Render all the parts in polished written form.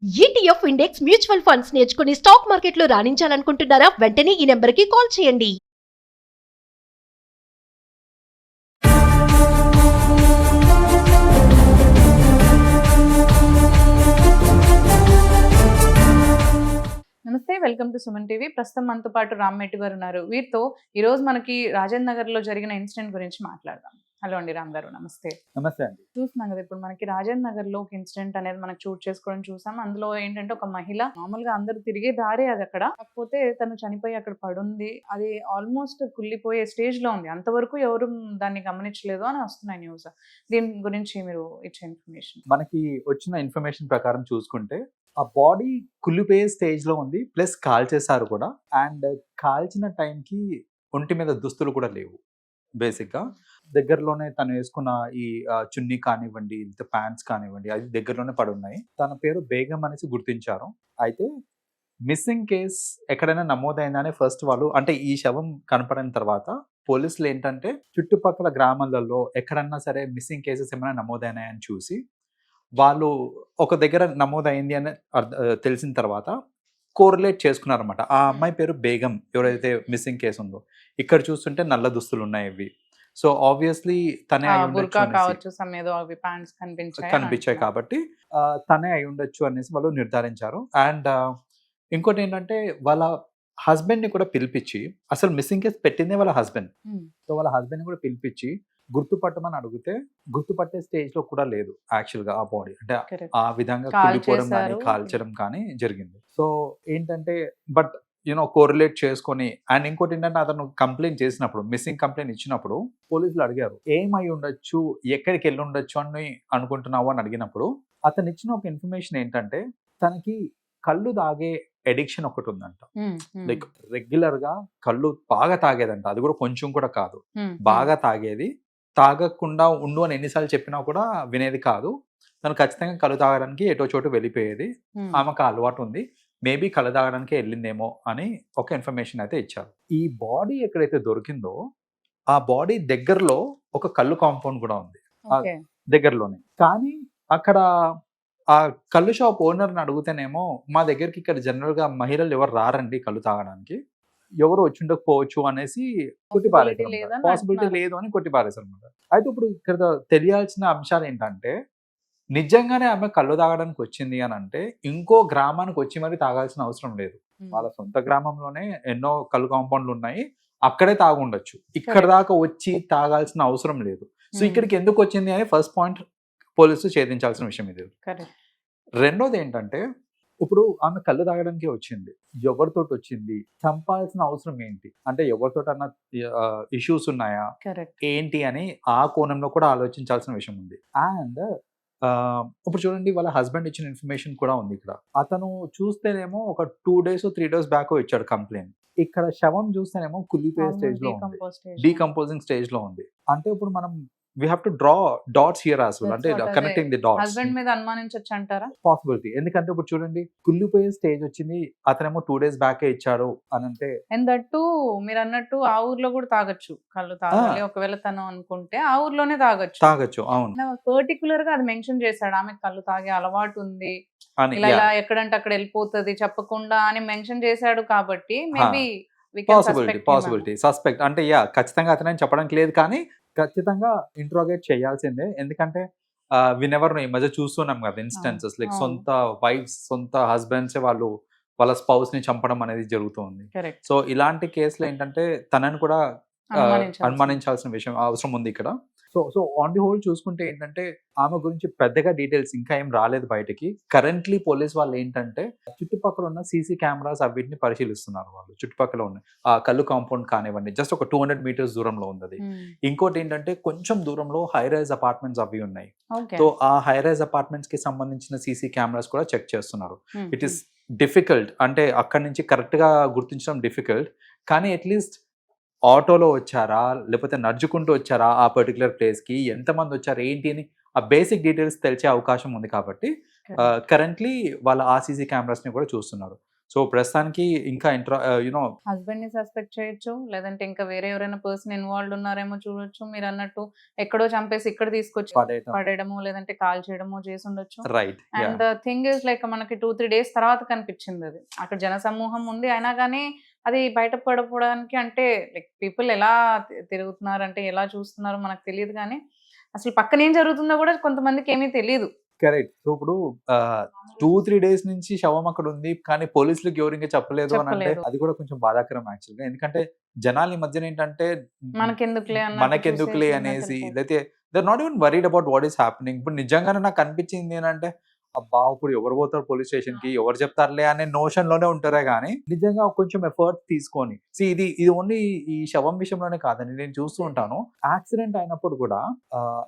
ETF index mutual funds నేర్చుకుని stock మార్కెట్లో రాణించాలనుకుంటున్నారా? వెంటనే ఈ నెంబర్కి కాల్ చేయండి. నమస్తే, వెల్కమ్ టు సుమన్ టీవీ. ప్రస్తుతం మనతో పాటు రామ్మేటి గారు ఉన్నారు. వీరితో ఈరోజు మనకి రాజేంద్ర నగర్లో జరిగిన ఇన్సిడెంట్ గురించి మాట్లాడదాం. హలో అండి, రామ్ గారు నమస్తే. నమస్తే అండి. చూస్తున్నాం కదా, ఇప్పుడు మనకి రాజేంద్ర నగర్లో ఒక ఇన్సిడెంట్ అనేది మనకు షూట్ చేసుకోవడం చూసాం. అందులో ఏంటంటే ఒక మహిళ, మామూలుగా అందరూ తిరిగే దారే అది, అక్కడ కాకపోతే తను చనిపోయి అక్కడ పడుంది. అది ఆల్మోస్ట్ కుళ్ళిపోయే స్టేజ్ లో ఉంది. అంతవరకు ఎవరు దాన్ని గమనించలేదు అని వస్తున్నాయి న్యూస్. దీని గురించి మీరు ఇచ్చే ఇన్ఫర్మేషన్. మనకి వచ్చిన ఇన్ఫర్మేషన్ ప్రకారం చూసుకుంటే ఆ బాడీ కుళ్ళిపోయే స్టేజ్ లో ఉంది, ప్లస్ కాల్చేశారు కూడా. అండ్ కాల్చిన టైంకి ఒంటి మీద దుస్తులు కూడా లేవు. బేసిక్ గా దగ్గరలోనే తను వేసుకున్న ఈ చున్నీ కానివ్వండి, ప్యాంట్స్ కానివ్వండి, అది దగ్గరలోనే పడి ఉన్నాయి. తన పేరు బేగం అనేసి గుర్తించారు. అయితే మిస్సింగ్ కేస్ ఎక్కడైనా నమోదైందని ఫస్ట్ వాళ్ళు, అంటే ఈ శవం కనపడిన తర్వాత పోలీసులు ఏంటంటే చుట్టుపక్కల గ్రామాలలో ఎక్కడన్నా సరే మిస్సింగ్ కేసెస్ ఏమైనా నమోదైనాయని చూసి వాళ్ళు ఒక దగ్గర నమోదైంది అని తెలిసిన తర్వాత కోరిలేట్ చేసుకున్నారన్నమాట. ఆ అమ్మాయి పేరు బేగం, ఎవరైతే మిస్సింగ్ కేసు ఉందో. ఇక్కడ చూస్తుంటే నల్ల దుస్తులు ఉన్నాయి ఇవి. సో ఆబ్వియస్లీ తనే కనిపించాయి కాబట్టి తనే అయి ఉండొచ్చు అనేసి వాళ్ళు నిర్ధారించారు. అండ్ ఇంకోటి ఏంటంటే వాళ్ళ హస్బెండ్ ని కూడా పిలిపించి, అసలు మిస్సింగ్ కేసు పెట్టిందే వాళ్ళ హస్బెండ్. సో వాళ్ళ హస్బెండ్ ని కూడా పిలిపించి గుర్తుపట్టమని అడిగితే గుర్తుపట్టే స్టేజ్ లో కూడా లేదు యాక్చువల్ గా ఆ బాడీ. అంటే ఆ విధంగా కుళ్ళిపోవడం కానీ కాల్చడం కానీ జరిగింది. సో ఏంటంటే బట్ కోరిలేట్ చేసుకొని, అండ్ ఇంకోటి ఏంటంటే అతను కంప్లైంట్ చేసినప్పుడు, మిస్సింగ్ కంప్లైంట్ ఇచ్చినప్పుడు పోలీసులు అడిగారు ఏమై ఉండొచ్చు, ఎక్కడికి వెళ్ళి ఉండొచ్చు అని అనుకుంటున్నావు అని అడిగినప్పుడు అతను ఇచ్చిన ఒక ఇన్ఫర్మేషన్ ఏంటంటే తనకి కళ్ళు తాగే ఎడిక్షన్ ఒకటి ఉందంట. లైక్ రెగ్యులర్ గా కళ్ళు బాగా తాగేదంట. అది కూడా కొంచెం కూడా కాదు, బాగా తాగేది. తాగకుండా ఉండు అని ఎన్నిసార్లు చెప్పినా కూడా వినేది కాదు. తను ఖచ్చితంగా కళ్ళు తాగడానికి ఎటో చోటు వెళ్ళిపోయేది. ఆమెకు అలవాటు ఉంది. మేబీ కళ్ళు తాగడానికి వెళ్ళిందేమో అని ఒక ఇన్ఫర్మేషన్ అయితే ఇచ్చారు. ఈ బాడీ ఎక్కడైతే దొరికిందో ఆ బాడీ దగ్గరలో ఒక కళ్ళు కాంపౌండ్ కూడా ఉంది దగ్గరలోనే. కానీ అక్కడ ఆ కళ్ళు షాప్ ఓనర్ని అడిగితేనేమో, మా దగ్గరికి ఇక్కడ జనరల్ గా మహిళలు ఎవరు రారండి కళ్ళు తాగడానికి, ఎవరు వచ్చి ఉండకపోవచ్చు అనేసి కొట్టిపారేశారు. పాసిబిలిటీ లేదు అని కొట్టిపారేశారు అనమాట. అయితే ఇప్పుడు ఇక్కడ తెలియాల్సిన అంశాలు ఏంటంటే, నిజంగానే ఆమె కళ్ళు తాగడానికి వచ్చింది అని అంటే ఇంకో గ్రామానికి వచ్చి మరి తాగాల్సిన అవసరం లేదు. వాళ్ళ సొంత గ్రామంలోనే ఎన్నో కళ్ళు కాంపౌండ్లు ఉన్నాయి, అక్కడే తాగుండొచ్చు. ఇక్కడ దాకా వచ్చి తాగాల్సిన అవసరం లేదు. సో ఇక్కడికి ఎందుకు వచ్చింది అని ఫస్ట్ పాయింట్ పోలీసులు ఛేదించాల్సిన విషయం ఇది. రెండోది ఏంటంటే, ఇప్పుడు ఆమె కళ్ళు తాగడానికి వచ్చింది, ఎవరితోటి వచ్చింది, చంపాల్సిన అవసరం ఏంటి, అంటే ఎవరితోటి అన్న ఇష్యూస్ ఉన్నాయా ఏంటి అని ఆ కోణంలో కూడా ఆలోచించాల్సిన విషయం ఉంది. అండ్ ఇప్పుడు చూడండి, వాళ్ళ హస్బెండ్ ఇచ్చిన ఇన్ఫర్మేషన్ కూడా ఉంది ఇక్కడ. అతను చూస్తేనేమో ఒక 2 days 3 days బ్యాక్ ఇచ్చాడు కంప్లైంట్. ఇక్కడ శవం చూస్తేనేమో కుళ్ళిపోయే స్టేజ్ లో ఉంది, డీకంపోజింగ్ స్టేజ్ లో ఉంది. అంటే ఇప్పుడు మనం we have to draw dots here as well, అంటే కనెక్టింగ్ ది డాట్స్. హస్బెండ్ మీద అనుమానించొచ్చు అంటారా? పాసిబిలిటీ. ఎందుకంటే ఇప్పుడు చూడండి, కుళ్ళిపోయే స్టేజ్ వచ్చింది, అతనేమో 2 days బ్యాకే ఇచ్చాడు అని అంటే. ఎందట్టు మీరు అన్నట్టు ఆ ఊర్లో కూడా తాగొచ్చు, కళ్ళు తాగాలి ఒకవేళ తను అనుకుంటే ఆ ఊర్లోనే తాగొచ్చు. అవును, పర్టికులర్ గా అది మెన్షన్ చేశాడు, ఆమె కళ్ళు తాగే అలవాటు ఉంది, ఇలా ఎక్కడంటే అక్కడ వెళ్ళిపోతుంది చెప్పకుండా అని మెన్షన్ చేశాడు. కాబట్టి మేబీ పాసిబిలిటీ సస్పెక్ట్ అంటే ఖచ్చితంగా అతనే చెప్పడానికి లేదు, కానీ ఖచ్చితంగా ఇంట్రోగేట్ చేయాల్సిందే. ఎందుకంటే వినెవర్ ఈ మధ్య చూస్తున్నాం కదా ఇన్స్టెన్సెస్, లైక్ సొంత వైఫ్స్, సొంత హస్బెండ్స్ వాళ్ళ స్పౌస్ ని చంపడం అనేది జరుగుతుంది. సో ఇలాంటి కేసులు ఏంటంటే తనని కూడా అనుమానించాల్సిన విషయం అవసరం ఉంది ఇక్కడ. సో ఆన్ ది హోల్ చూసుకుంటే ఏంటంటే ఆమె గురించి పెద్దగా డీటెయిల్స్ ఇంకా ఏం రాలేదు బయటకి. కరెంట్లీ పోలీస్ వాళ్ళు ఏంటంటే చుట్టుపక్కల ఉన్న సీసీ కెమెరాస్ అన్నిటిని పరిశీలిస్తున్నారు. వాళ్ళు చుట్టుపక్కల ఉన్న ఆ కళ్ళు కాంపౌండ్ కానివ్వండి, జస్ట్ ఒక 200 meters దూరంలో ఉంది అది. ఇంకోటి ఏంటంటే కొంచెం దూరంలో హై రైజ్ అపార్ట్మెంట్స్ అవి ఉన్నాయి. సో ఆ హై రైజ్ అపార్ట్మెంట్స్ కి సంబంధించిన సీసీ కెమెరాస్ కూడా చెక్ చేస్తున్నారు. ఇట్ ఈస్ డిఫికల్ట్, అంటే అక్కడి నుంచి కరెక్ట్ గా గుర్తించడం డిఫికల్ట్. కానీ అట్లీస్ట్ ఆటోలో వచ్చారా లేకపోతే నడుచుకుంటూ వచ్చారా ఆ పర్టికులర్ ప్లేస్ కి, ఎంతమంది వచ్చారు ఏంటి అని ఆ బేసిక్ డీటెయిల్స్ తెలిసే అవకాశం ఉంది. కాబట్టి కరెంట్లీ వాళ్ళ ఆ సీసీ కెమెరాస్ ని కూడా చూస్తున్నారు. సో ప్రస్తుతానికి ఇంకా యునో హస్బెండ్ ని సస్పెక్ట్ చేయొచ్చు, లేదంటే ఇంకా వేరే ఎవరైనా పర్సన్ ఇన్వాల్వ్డ్ ఉన్నారేమో చూడొచ్చు. మీరు అన్నట్టు ఎక్కడో చంపేసి ఇక్కడ తీసుకొచ్చి పడేయడము, లేదంటే కాల్ చేయడము చేసి ఉండొచ్చు. Right. And the thing is like మనకి 2-3 days తర్వాత కనిపించింది అది. అక్కడ జనసమూహం ఉంది అయినా కానీ అది బయటపడపోవడానికి, అంటే లైక్ పీపుల్ ఎలా తిరుగుతున్నారు అంటే ఎలా చూస్తున్నారు మనకు తెలియదు, కానీ అసలు పక్కన ఏం జరుగుతుందో కూడా కొంతమందికి ఏమీ తెలియదు. కరెక్ట్. సో ఇప్పుడు 2-3 days నుంచి శవం అక్కడ ఉంది, కానీ పోలీసులకు ఎవరు ఇంకా చెప్పలేదు అని అంటే చెప్పలేదు. అది కూడా కొంచెం బాధాకరం యాక్చువల్గా. ఎందుకంటే జనాలు ఈ మధ్యన ఏంటంటే మనకెందుకులే అన్నట్టు మనకెందుకులే చూసేసి అనేసి, వెళ్ళిపోతారు. లేకపోతే they not even worried about what is happening. ఇప్పుడు నిజంగానే నాకు అనిపించింది ఏంటంటే అబ్బా ఇప్పుడు ఎవరు పోతారు పోలీస్ స్టేషన్ కి, ఎవరు చెప్తారులే అనే నోషన్ లోనే ఉంటారే కానీ నిజంగా కొంచెం ఎఫర్ట్ తీసుకొని ఇది ఓన్లీ ఈ శవం విషయంలోనే కాదండి, నేను చూస్తూ ఉంటాను యాక్సిడెంట్ అయినప్పుడు కూడా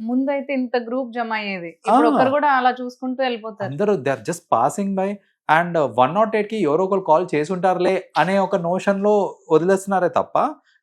ముందైతే ఇంత గ్రూప్ జమ అయ్యేది, ఇప్పుడు ఒకరు కూడా అలా చూసుకుంటూ వెళ్ళిపోతారు. అందరూ they are just passing by and 108 కి ఎవరో ఒకరు కాల్ చేసి ఉంటారులే అనే ఒక నోషన్ లో వదిలేస్తున్నారే తప్ప,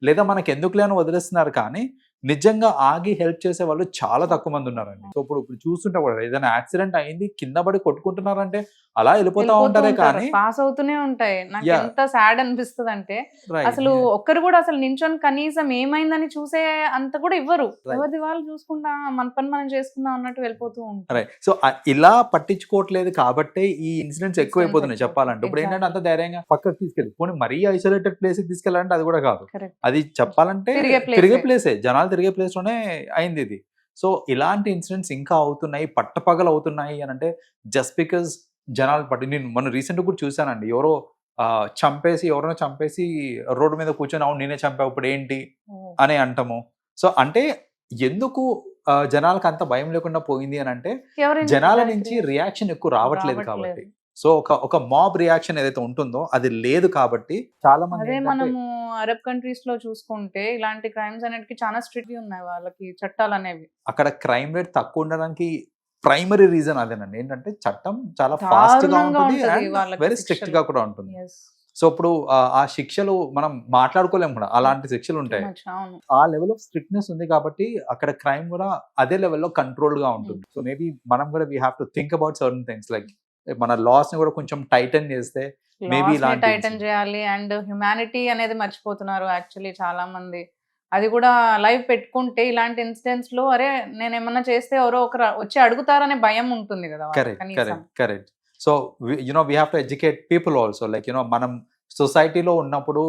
లేదా మనకి ఎందుకులే అని వదిలేస్తున్నారు, కానీ నిజంగా ఆగి హెల్ప్ చేసే వాళ్ళు చాలా తక్కువ మంది ఉన్నారండి. సో ఇప్పుడు చూస్తుంటే కూడా ఏదైనా యాక్సిడెంట్ అయింది కింద పడి కొట్టుకుంటున్నారంటే అలా వెళ్ళిపోతా ఉంటారే కానీ పాస్ అవుతూనే ఉంటాయి. నాకు Yeah. ఎంత సాడ్ అనిపిస్తుంది అంటే Right. అసలు ఒక్కరు కూడా అసలు నించొని కనీసం ఏమైందని చూసే అంత కూడా ఇవ్వరు. Right. ఎవరిది వాళ్ళు చూసుకుంటా మన పని మనం చేసుకుందాం అన్నట్టు వెళ్ళిపోతూ ఉంటారు. రైట్. సో ఇలా పట్టించుకోవట్లేదు కాబట్టి ఈ ఇన్సిడెంట్స్ ఎక్కువైపోతున్నాయి ఎక్కువ. చెప్పాలంటే. ఇప్పుడు ఏంటంటే అంత ధైర్యంగా పక్కకు తీసుకెళ్ళి పోనీ మరీ ఐసోలేటెడ్ ప్లేస్ కి తీసుకెళ్ళాలంటే అది కూడా కాదు. Correct. అది చెప్పాలంటే తిరిగే place తిరిగే ఏ. ప్లేసే, జనాలు తిరిగే ప్లేస్ లోనే అయింది ఇది. సో ఇలాంటి ఇన్సిడెంట్స్ ఇంకా అవుతున్నాయి, పట్టపగలు అవుతున్నాయి అని అంటే జస్ట్ బికాస్ జనాలు నేను మొన్న రీసెంట్ కూడా చూసానండి, ఎవరో ఎవరినో చంపేసి రోడ్డు మీద కూర్చొని అవును నేనే చంపావు ఇప్పుడు ఏంటి Oh. అని అంటాము. సో అంటే ఎందుకు జనాలకు అంత భయం లేకుండా పోయింది అని అంటే ఎవరైనా జనాల దానికి నుంచి reaction రియాక్షన్ ఎక్కువ రావట్లేదు రావట్లేదు. కాబట్టి. సో ఒక మాబ్ రియాక్షన్ ఏదైతే ఉంటుందో అది లేదు కాబట్టి చాలా మంది అదే ఏంటంటే మనము అరబ్ కంట్రీస్ లో చూసుకుంటే ఇలాంటి క్రైమ్స్ అనేటివి చాలా స్ట్రిక్ట్ ఉన్నాయి వాళ్ళకి చట్టాలు అనేవి. అక్కడ క్రైమ్ రేట్ తక్కువ ఉండడానికి ప్రైమరీ రీజన్ అదేనండి. ఏంటంటే చట్టం చాలా ఫాస్ట్ గా దారుణంగా ఉంటుంది ఉంటది అండ్ వాళ్ళకి వెరీ స్ట్రిక్ట్ శిక్షలు. గా కూడా ఉంటుంది. Yes. సో ఇప్పుడు ఆ శిక్షలు మనం మాట్లాడుకోలేము కూడా, అలాంటి శిక్షలు Too ఉంటాయి. much, అవును. ఆ లెవెల్ ఆఫ్ స్ట్రిక్ట్నెస్ ఉంది కాబట్టి అక్కడ క్రైమ్ కూడా అదే లెవెల్లో కంట్రోల్ గా ఉంటుంది. సో మేబీ మనం కూడా we have to think about certain things like మన లాస్ ని కూడా కొంచెం టైటన్ చేస్తే మేబీ లాస్ ని ఇలాంటి టైటన్ చేయాలి అండ్ హ్యుమానిటీ అనేది మర్చిపోతున్నారు యాక్చువల్లీ చాలా మంది. అది కూడా లైవ్ పెట్టుకుంటే ఇలాంటి ఇన్సిడెంట్స్ లో అరే నేను ఏమన్నా చేస్తే ఎవరో ఒకరు వచ్చి అడుగుతారనే భయం ఉంటుంది కదా వాళ్ళకి కరెక్ట్ కనీసం. Correct. So we have to educate people also like మనం సొసైటీలో ఉన్నప్పుడు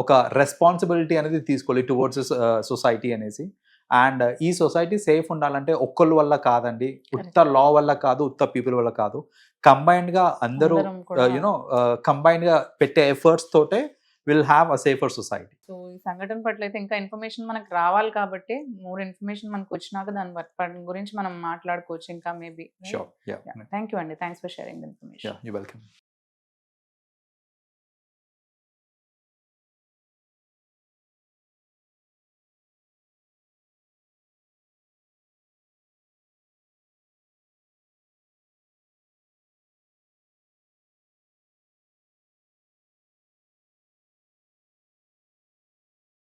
ఒక రెస్పాన్సిబిలిటీ అనేది తీసుకోవాలి టువర్డ్స్ సొసైటీ అనేసి. అండ్ ఈ సొసైటీ సేఫ్ ఉండాలంటే ఒక్కళ్ళ వల్ల కాదండి, ఉత్త లా వల్ల కాదు, ఉత్త పీపుల్ వల్ల కాదు, కంబైన్డ్ గా అందరూ అందరం కూడా. కంబైన్డ్ గా పెట్టే ఎఫర్ట్స్ తోటే will have a safer society. So ఈ సంఘటన పట్ల అయితే ఇంకా ఇన్ఫర్మేషన్ మనకు రావాలి కాబట్టి మోర్ ఇన్ఫర్మేషన్ మనకు వచ్చినాక దాని గురించి మనం మాట్లాడుకోవచ్చు ఇంకా మేబీ. షూర్. థ్యాంక్ యూ అండి, thanks for sharing information. You welcome.